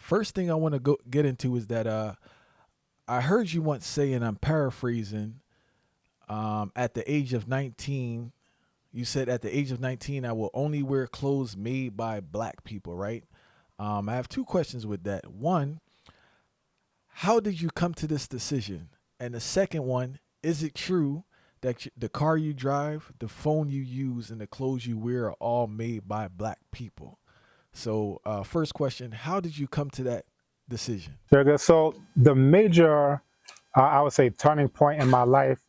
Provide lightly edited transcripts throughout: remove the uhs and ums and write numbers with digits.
first thing I want to go get into is that I heard you once say, and I'm paraphrasing, at the age of 19, you said at the age of 19, I will only wear clothes made by black people, right? I have two questions with that. One, how did you come to this decision? And the second one, is it true that the car you drive, the phone you use, and the clothes you wear are all made by black people? So, first question, how did you come to that decision? Very good. So the major, I would say, turning point in my life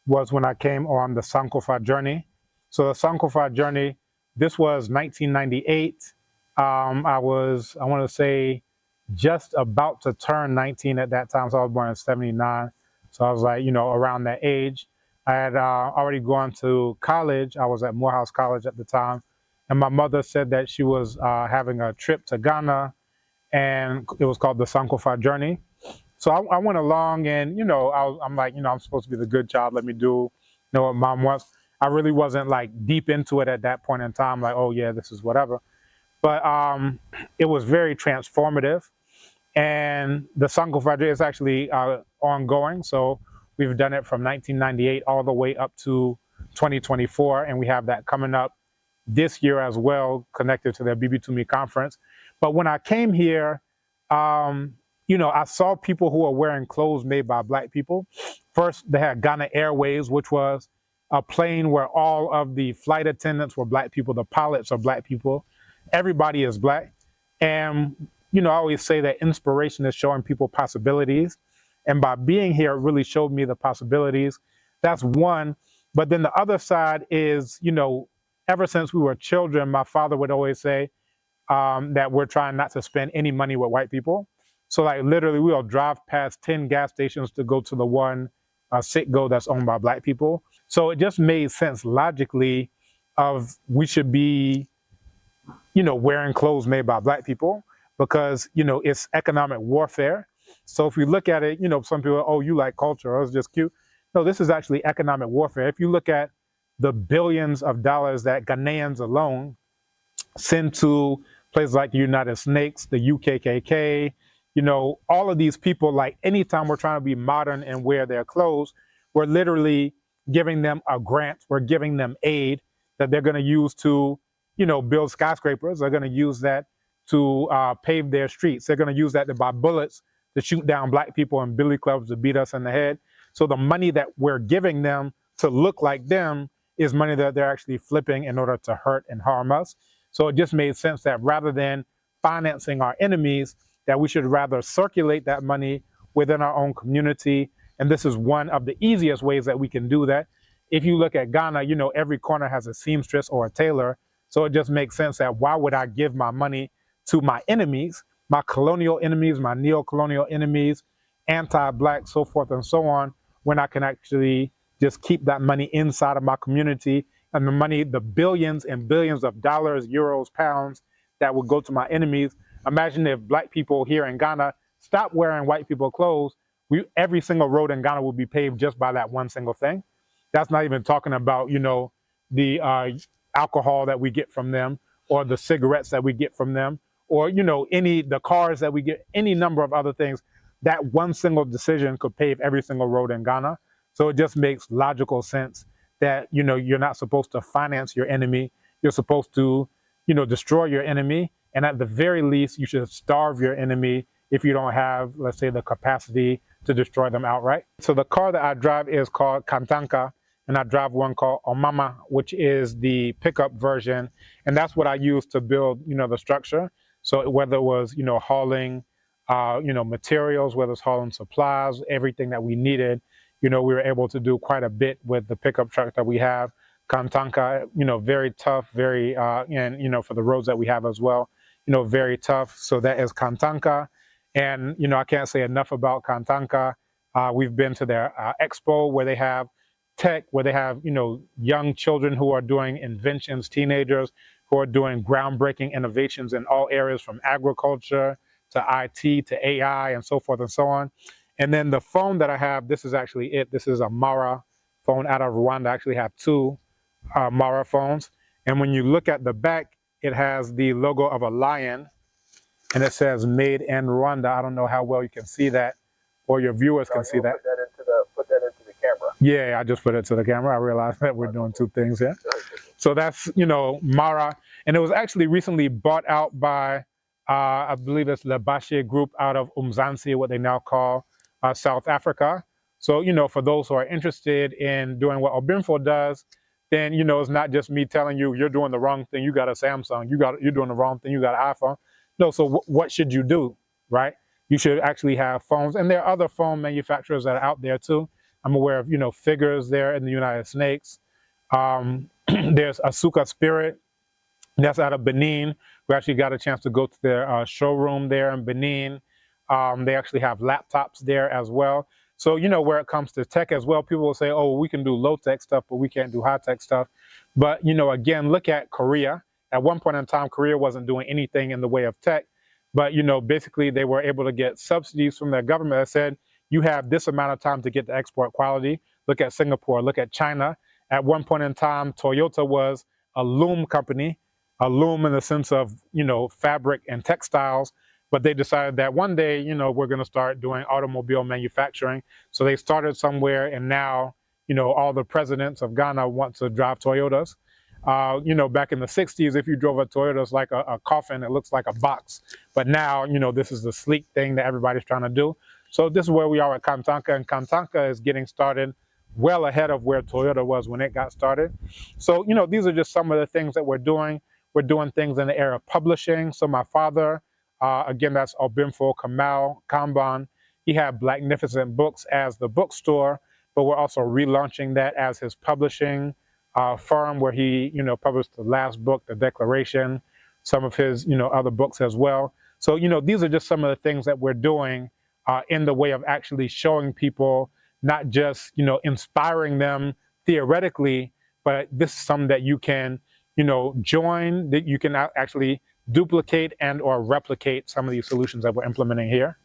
was when I came on the Sankofa journey. So the Sankofa journey, this was 1998. I want to say, just about to turn 19 at that time. So I was born in 79. So I was like, around that age. I had already gone to college. I was at Morehouse College at the time. And my mother said that she was having a trip to Ghana, and it was called the Sankofa journey. So I went along, and, I'm like, I'm supposed to be the good child. Let me do, what mom wants. I really wasn't like deep into it at that point in time. Like, oh yeah, this is whatever. But it was very transformative. And the Sankofa journey is actually ongoing. So we've done it from 1998 all the way up to 2024. And we have that coming up this year as well, connected to the Abibitumi conference. But when I came here, I saw people who were wearing clothes made by black people. First, they had Ghana Airways, which was a plane where all of the flight attendants were black people, the pilots are black people, everybody is black. And, I always say that inspiration is showing people possibilities. And by being here, it really showed me the possibilities. That's one. But then the other side is, ever since we were children, my father would always say that we're trying not to spend any money with white people. So like literally we'll drive past 10 gas stations to go to the one Citgo that's owned by black people. So it just made sense logically of we should be, wearing clothes made by black people because, it's economic warfare. So if you look at it, some people, oh, you like culture, oh, it's just cute. No, this is actually economic warfare. If you look at the billions of dollars that Ghanaians alone send to places like the United States, the UKKK, all of these people, like anytime we're trying to be modern and wear their clothes, we're literally giving them a grant, we're giving them aid that they're going to use to, build skyscrapers. They're going to use that to pave their streets. They're going to use that to buy bullets to shoot down black people and billy clubs to beat us in the head. So the money that we're giving them to look like them is money that they're actually flipping in order to hurt and harm us. So it just made sense that rather than financing our enemies, that we should rather circulate that money within our own community. And this is one of the easiest ways that we can do that. If you look at Ghana, every corner has a seamstress or a tailor. So it just makes sense that why would I give my money to my enemies, my colonial enemies, my neo-colonial enemies, anti-black, so forth and so on, when I can actually just keep that money inside of my community, and the money, the billions and billions of dollars, euros, pounds that would go to my enemies. Imagine if black people here in Ghana stopped wearing white people clothes, every single road in Ghana would be paved just by that one single thing. That's not even talking about, the alcohol that we get from them, or the cigarettes that we get from them, or, the cars that we get, any number of other things. That one single decision could pave every single road in Ghana. So it just makes logical sense that, you're not supposed to finance your enemy. You're supposed to, destroy your enemy. And at the very least, you should starve your enemy if you don't have, let's say, the capacity to destroy them outright. So the car that I drive is called Kantanka, and I drive one called Omama, which is the pickup version. And that's what I use to build, the structure. So whether it was, hauling, materials, whether it's hauling supplies, everything that we needed, we were able to do quite a bit with the pickup truck that we have. Kantanka, very tough, very, and, for the roads that we have as well, very tough. So that is Kantanka. And, I can't say enough about Kantanka. We've been to their expo where they have tech, where they have, young children who are doing inventions, teenagers who are doing groundbreaking innovations in all areas from agriculture to IT to AI and so forth and so on. And then the phone that I have, this is actually it. This is a Mara phone out of Rwanda. I actually have two Mara phones. And when you look at the back, it has the logo of a lion. and it says made in Rwanda. I don't know how well you can see that, or your viewers can see that. Put that into the camera. Yeah, I just put it to the camera. I realized that we're doing two things here. So that's, Mara. And it was actually recently bought out by, I believe it's the Bashe Group out of Umzansi, what they now call South Africa. So, for those who are interested in doing what Obenfo does, then, it's not just me telling you, you're doing the wrong thing, you got a Samsung, you're doing the wrong thing, you got an iPhone. No, so what should you do, right? You should actually have phones. And there are other phone manufacturers that are out there too. I'm aware of, Figures there in the United States. There's Asuka Spirit, that's out of Benin. We actually got a chance to go to their showroom there in Benin. They actually have laptops there as well. So, where it comes to tech as well, people will say, oh, we can do low-tech stuff, but we can't do high-tech stuff. But, again, look at Korea. At one point in time, Korea wasn't doing anything in the way of tech. But, basically they were able to get subsidies from their government that said, you have this amount of time to get the export quality. Look at Singapore, look at China. At one point in time, Toyota was a loom company, a loom in the sense of, fabric and textiles. But they decided that one day, we're going to start doing automobile manufacturing. So they started somewhere, and now, all the presidents of Ghana want to drive Toyotas. Back in the 60s, if you drove a Toyota, it's like a coffin. It looks like a box. But now, this is the sleek thing that everybody's trying to do. So this is where we are at Kantanka, and Kantanka is getting started well ahead of where Toyota was when it got started. So, these are just some of the things that we're doing. We're doing things in the area of publishing. So my father, again, that's Obenfo Kambon. He had Blacknificent Books as the bookstore, but we're also relaunching that as his publishing firm, where he, published the last book, The Declaration, some of his, other books as well. So, these are just some of the things that we're doing in the way of actually showing people, not just, inspiring them theoretically, but this is something that you can, join, that you can actually duplicate and or replicate some of these solutions that we're implementing here.